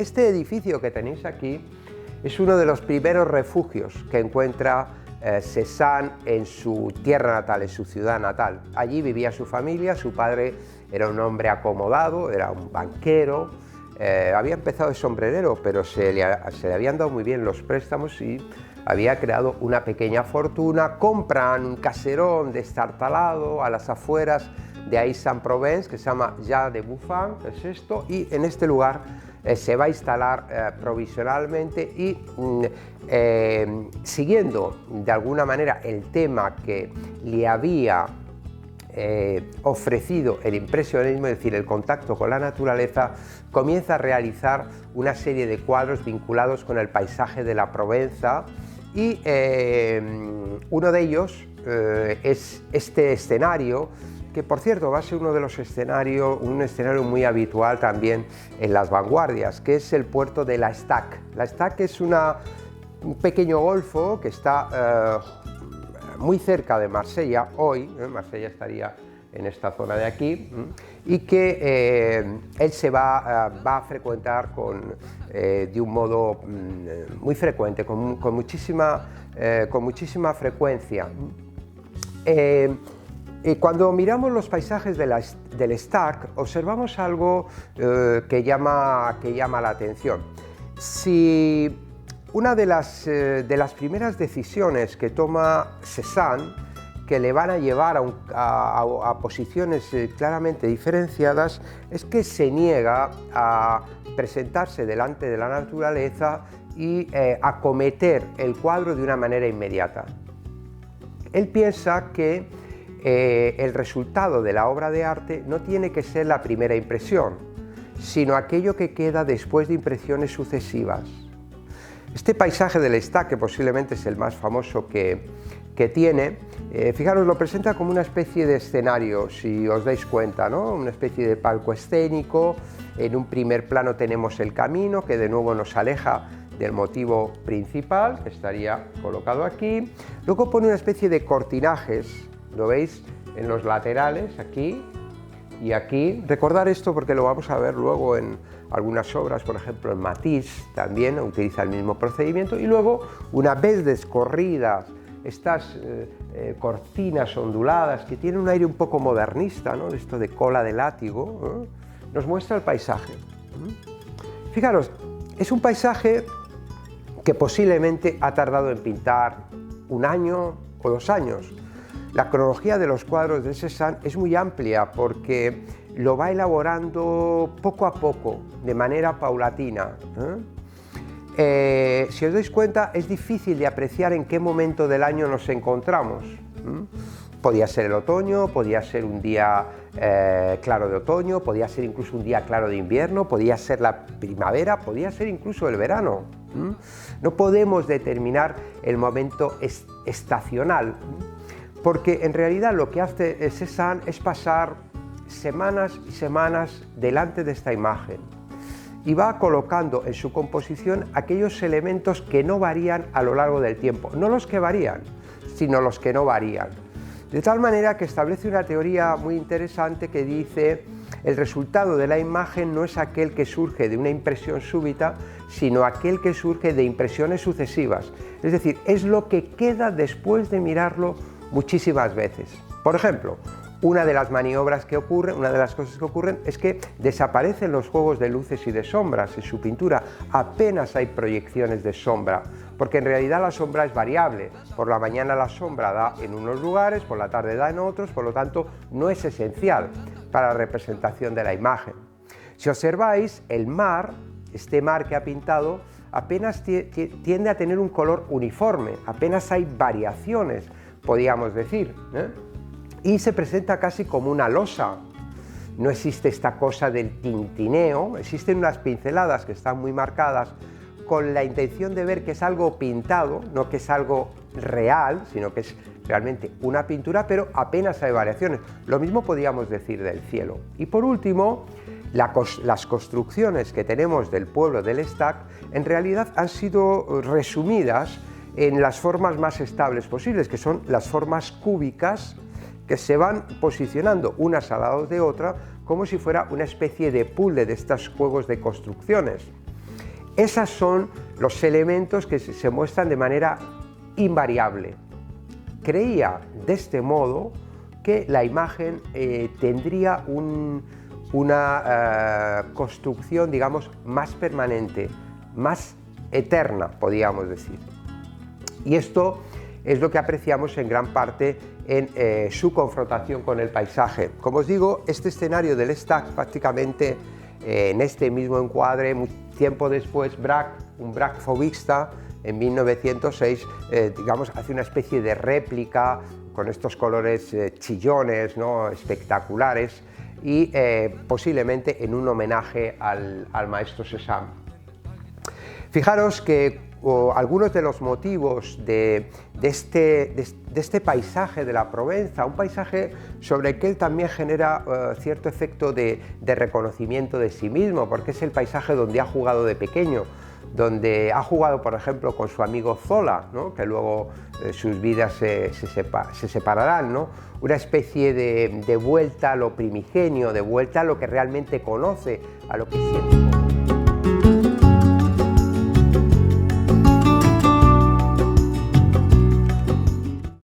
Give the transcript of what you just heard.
Este edificio que tenéis aquí es uno de los primeros refugios que encuentra Cézanne en su tierra natal, en su ciudad natal. Allí vivía su familia, su padre era un hombre acomodado, era un banquero, había empezado de sombrerero, pero se le habían dado muy bien los préstamos y había creado una pequeña fortuna. Compran un caserón destartalado a las afueras de Aix-en-Provence, que se llama Jas de Bouffan, que es esto, y en este lugar se va a instalar provisionalmente y siguiendo de alguna manera el tema que le había ofrecido el impresionismo, es decir, el contacto con la naturaleza, comienza a realizar una serie de cuadros vinculados con el paisaje de la Provenza y uno de ellos es este escenario, que por cierto va a ser uno de los escenarios, un escenario muy habitual también en las vanguardias, que es el puerto de la Estaque. La Estaque es un pequeño golfo que está muy cerca de Marsella hoy, Marsella estaría en esta zona de aquí, y que él se va a frecuentar de un modo muy frecuente, con muchísima frecuencia. Cuando miramos los paisajes del Estaque, observamos algo que llama la atención. Si una de las primeras decisiones que toma Cézanne, que le van a llevar a posiciones claramente diferenciadas, es que se niega a presentarse delante de la naturaleza y acometer el cuadro de una manera inmediata. Él piensa que el resultado de la obra de arte no tiene que ser la primera impresión, sino aquello que queda después de impresiones sucesivas. Este paisaje del Estaque, que posiblemente es el más famoso que tiene, fijaros, lo presenta como una especie de escenario, si os dais cuenta, ¿no? Una especie de palco escénico. En un primer plano tenemos el camino, que de nuevo nos aleja del motivo principal, que estaría colocado aquí. Luego pone una especie de cortinajes, lo veis en los laterales, aquí y aquí. Recordar esto porque lo vamos a ver luego en algunas obras, por ejemplo en Matisse también utiliza el mismo procedimiento. Y luego, una vez descorridas estas cortinas onduladas que tienen un aire un poco modernista, ¿no? Esto de cola de látigo, nos muestra el paisaje. Fijaros, es un paisaje que posiblemente ha tardado en pintar 1 año o 2 años. La cronología de los cuadros de Cézanne es muy amplia porque lo va elaborando poco a poco, de manera paulatina. Si os dais cuenta, es difícil de apreciar en qué momento del año nos encontramos. Podía ser el otoño, podía ser un día claro de otoño, podía ser incluso un día claro de invierno, podía ser la primavera, podía ser incluso el verano. No podemos determinar el momento estacional, porque en realidad lo que hace Cézanne es pasar semanas y semanas delante de esta imagen y va colocando en su composición aquellos elementos que no varían a lo largo del tiempo, no los que varían, sino los que no varían. De tal manera que establece una teoría muy interesante que dice: el resultado de la imagen no es aquel que surge de una impresión súbita, sino aquel que surge de impresiones sucesivas. Es decir, es lo que queda después de mirarlo muchísimas veces. Por ejemplo, una de las maniobras que ocurren, una de las cosas que ocurren es que desaparecen los juegos de luces y de sombras en su pintura. Apenas hay proyecciones de sombra, porque en realidad la sombra es variable. Por la mañana la sombra da en unos lugares, por la tarde da en otros, por lo tanto no es esencial para la representación de la imagen. Si observáis, el mar, este mar que ha pintado, apenas tiende a tener un color uniforme, apenas hay variaciones, podríamos decir, y se presenta casi como una losa. No existe esta cosa del tintineo, existen unas pinceladas que están muy marcadas con la intención de ver que es algo pintado, no que es algo real, sino que es realmente una pintura, pero apenas hay variaciones. Lo mismo podríamos decir del cielo. Y por último, las construcciones que tenemos del pueblo del Estaque en realidad han sido resumidas en las formas más estables posibles, que son las formas cúbicas que se van posicionando unas al lado de otra como si fuera una especie de puzzle de estos juegos de construcciones. Esos son los elementos que se muestran de manera invariable. Creía de este modo que la imagen tendría una construcción, digamos, más permanente, más eterna, podríamos decir. Y esto es lo que apreciamos en gran parte en su confrontación con el paisaje. Como os digo, este escenario del Stax prácticamente en este mismo encuadre, tiempo después, un Braque fauvista, en 1906, digamos, hace una especie de réplica con estos colores chillones, ¿no?, espectaculares, y posiblemente en un homenaje al maestro Cézanne. Fijaros que algunos de los motivos de este paisaje de la Provenza, un paisaje sobre el que él también genera cierto efecto de reconocimiento de sí mismo, porque es el paisaje donde ha jugado de pequeño, donde ha jugado, por ejemplo, con su amigo Zola, ¿no?, que luego sus vidas se separarán, ¿no?, una especie de vuelta a lo primigenio, de vuelta a lo que realmente conoce, a lo que siente.